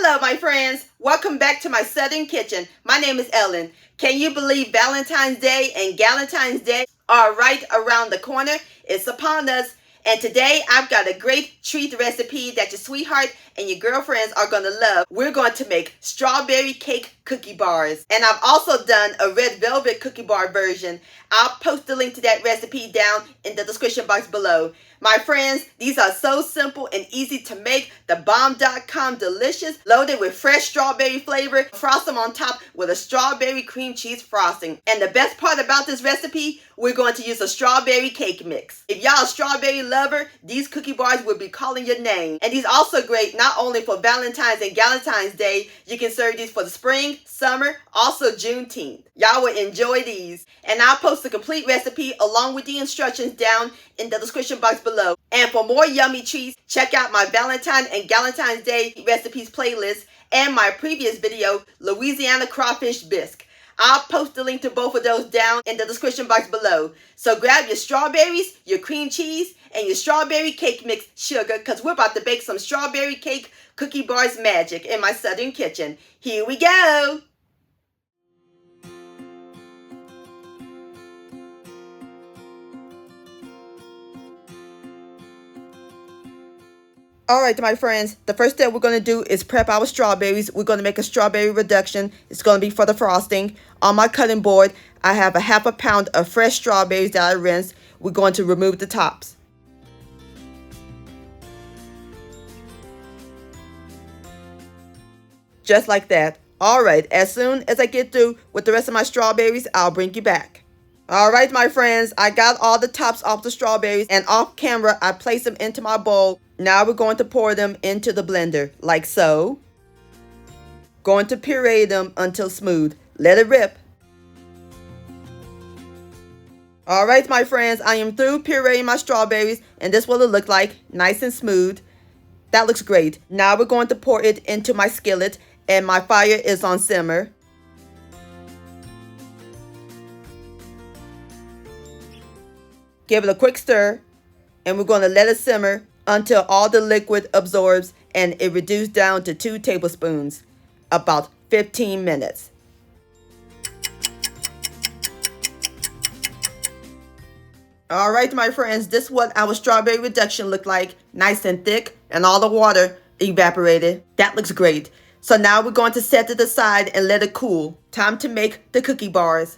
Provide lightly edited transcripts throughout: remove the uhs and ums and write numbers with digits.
Hello, my friends. Welcome back to my Southern Kitchen. My name is Ellen. Can you believe Valentine's Day and Galentine's Day are right around the corner? It's upon us. And today I've got a great treat recipe that your sweetheart and your girlfriends are going to love. We're going to make strawberry cake cookie bars. And I've also done a red velvet cookie bar version. I'll post the link to that recipe down in the description box below. My friends, these are so simple and easy to make. The bomb.com delicious, loaded with fresh strawberry flavor. Frost them on top with a strawberry cream cheese frosting. And the best part about this recipe, we're going to use a strawberry cake mix. If y'all a strawberry lover, these cookie bars will be calling your name. And these also great not only for Valentine's and Galentine's Day. You can serve these for the spring, summer, also Juneteenth. Y'all will enjoy these. And I'll post the complete recipe along with the instructions down in the description box below. And for more yummy treats, check out my Valentine and Galentine's Day recipes playlist and my previous video, Louisiana Crawfish Bisque. I'll post the link to both of those down in the description box below. So grab your strawberries, your cream cheese, and your strawberry cake mix sugar, because we're about to bake some strawberry cake cookie bars magic in my Southern Kitchen. Here we go! Alright, my friends, the first step we're going to do is prep our strawberries. We're going to make a strawberry reduction. It's going to be for the frosting. On my cutting board, I have a half a pound of fresh strawberries that I rinsed. We're going to remove the tops. Just like that. Alright, as soon as I get through with the rest of my strawberries, I'll bring you back. Alright, my friends, I got all the tops off the strawberries, and off camera, I placed them into my bowl. Now we're going to pour them into the blender, like so. Going to puree them until smooth. Let it rip. Alright, my friends, I am through pureeing my strawberries, and this is what it looks like, nice and smooth. That looks great. Now we're going to pour it into my skillet, and my fire is on simmer. Give it a quick stir, and we're going to let it simmer until all the liquid absorbs and it reduces down to 2 tablespoons, about 15 minutes. Alright, my friends, this is what our strawberry reduction looked like, nice and thick, and all the water evaporated. That looks great. So now we're going to set it aside and let it cool. Time to make the cookie bars.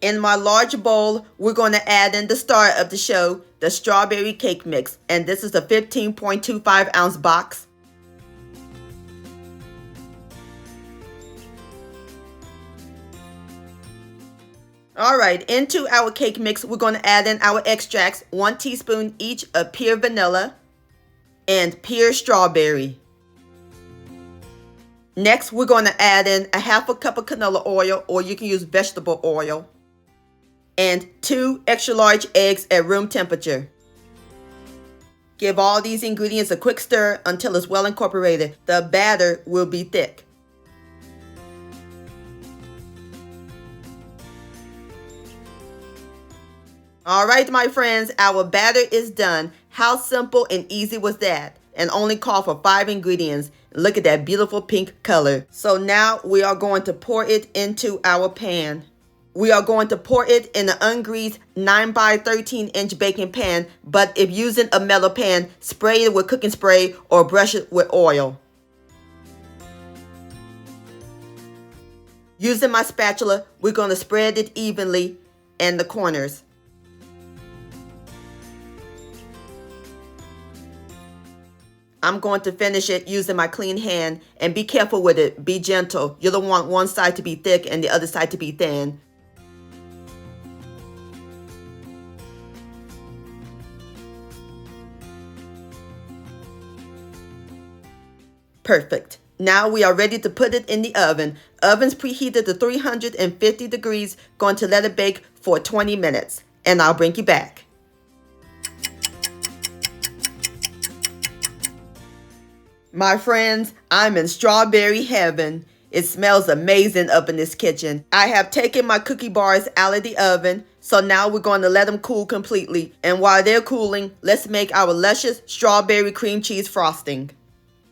In my large bowl, we're going to add in the star of the show, the strawberry cake mix. And this is a 15.25 ounce box. Alright, into our cake mix, we're going to add in our extracts, 1 teaspoon each of pure vanilla and pure strawberry. Next, we're going to add in a half a cup of canola oil, or you can use vegetable oil, and 2 extra large eggs at room temperature. Give all these ingredients a quick stir until it's well incorporated. The batter will be thick. Alright, my friends, our batter is done. How simple and easy was that? And only called for 5 ingredients. Look at that beautiful pink color. So now we are going to pour it into our pan. We are going to pour it in an ungreased 9 by 13 inch baking pan, but if using a metal pan, spray it with cooking spray or brush it with oil. Using my spatula, we're going to spread it evenly in the corners. I'm going to finish it using my clean hand, and be careful with it. Be gentle. You don't want one side to be thick and the other side to be thin. Perfect. Now we are ready to put it in the oven. Oven's preheated to 350 degrees. Going to let it bake for 20 minutes, and I'll bring you back. My friends, I'm in strawberry heaven. It smells amazing up in this kitchen. I have taken my cookie bars out of the oven, so now we're going to let them cool completely. And while they're cooling, let's make our luscious strawberry cream cheese frosting.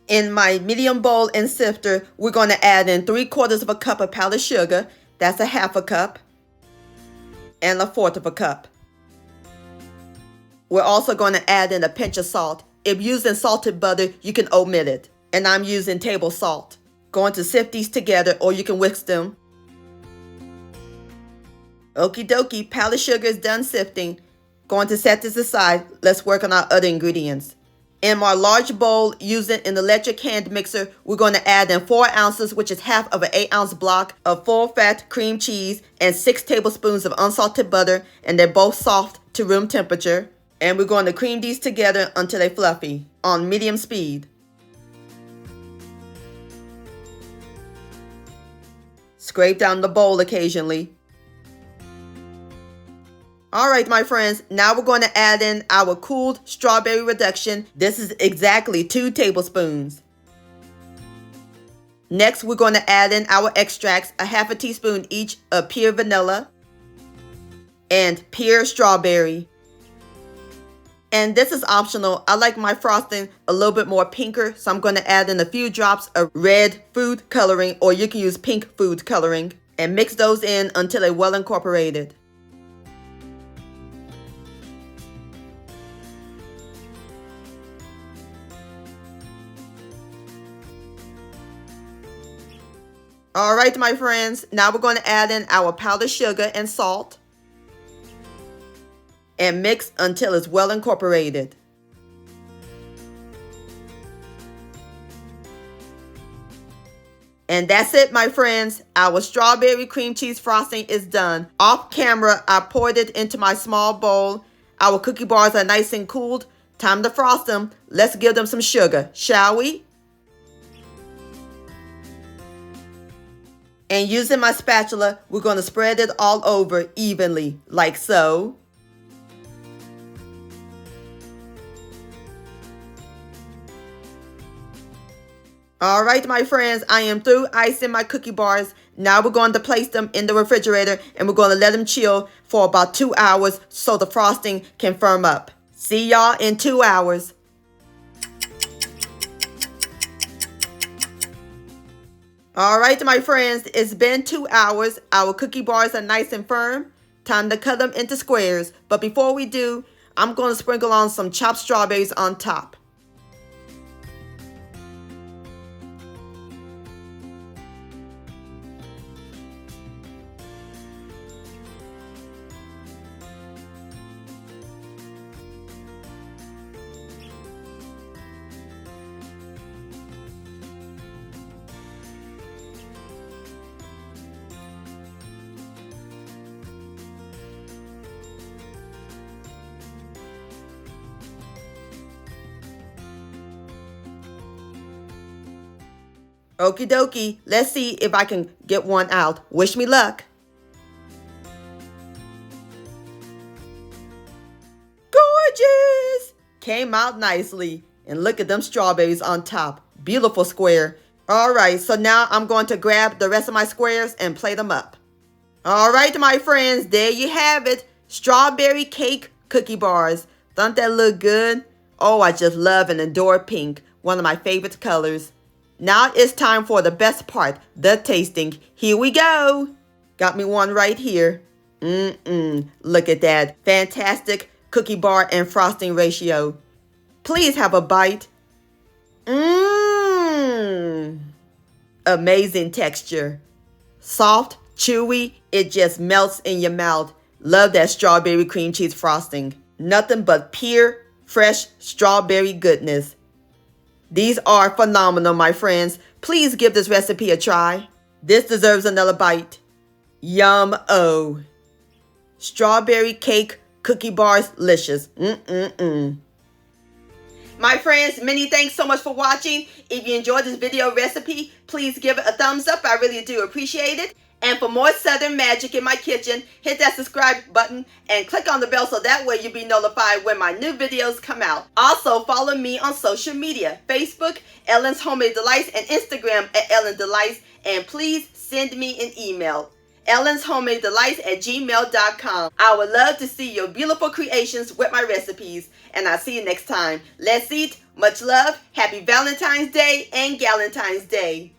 In my medium bowl and sifter, we're going to add in 3/4 of a cup of powdered sugar. That's a 1/2 cup. And 1/4 cup. We're also going to add in a pinch of salt. If using salted butter, you can omit it. And I'm using table salt. Going to sift these together, or you can whisk them. Okie dokie, powdered sugar is done sifting. Going to set this aside. Let's work on our other ingredients. In my large bowl, using an electric hand mixer, we're going to add in 4 ounces, which is half of an 8-ounce block of full-fat cream cheese and 6 tablespoons of unsalted butter, and they're both soft to room temperature. And we're going to cream these together until they're fluffy on medium speed. Scrape down the bowl occasionally. Alright my friends, now we're going to add in our cooled strawberry reduction. This is exactly 2 tablespoons. Next we're going to add in our extracts, a 1/2 teaspoon each of pure vanilla and pure strawberry. And this is optional. I like my frosting a little bit more pinker, so I'm going to add in a few drops of red food coloring, or you can use pink food coloring, and mix those in until they're well incorporated. Alright my friends, now we're going to add in our powdered sugar and salt and mix until it's well incorporated. And that's it my friends, our strawberry cream cheese frosting is done. Off camera, I poured it into my small bowl. Our cookie bars are nice and cooled. Time to frost them. Let's give them some sugar, shall we? And using my spatula, we're going to spread it all over evenly, like so. Alright my friends, I am through icing my cookie bars. Now we're going to place them in the refrigerator and we're going to let them chill for about 2 hours so the frosting can firm up. See y'all in 2 hours. Alright my friends, it's been 2 hours. Our cookie bars are nice and firm. Time to cut them into squares. But before we do, I'm going to sprinkle on some chopped strawberries on top. Okie dokie, let's see if I can get one out. Wish me luck. Gorgeous! Came out nicely. And look at them strawberries on top. Beautiful square. Alright, so now I'm going to grab the rest of my squares and plate them up. Alright my friends, there you have it. Strawberry cake cookie bars. Don't that look good? Oh, I just love and adore pink. One of my favorite colors. Now it's time for the best part, the tasting. Here we go. Got me one right here. Look at that. Fantastic cookie bar and frosting ratio. Please have a bite. Amazing texture. Soft, chewy, it just melts in your mouth. Love that strawberry cream cheese frosting. Nothing but pure, fresh strawberry goodness. These are phenomenal, my friends. Please give this recipe a try. This deserves another bite. Yum-o. Strawberry cake cookie bars, luscious. My friends, many thanks so much for watching. If you enjoyed this video recipe, please give it a thumbs up. I really do appreciate it. And for more Southern magic in my kitchen, hit that subscribe button and click on the bell so that way you'll be notified when my new videos come out. Also, follow me on social media, Facebook, Ellen's Homemade Delights, and Instagram at Ellen Delights. And please send me an email. ellenshomemadedelights@gmail.com. I would love to see your beautiful creations with my recipes. And I'll see you next time. Let's eat. Much love. Happy Valentine's Day and Galentine's Day.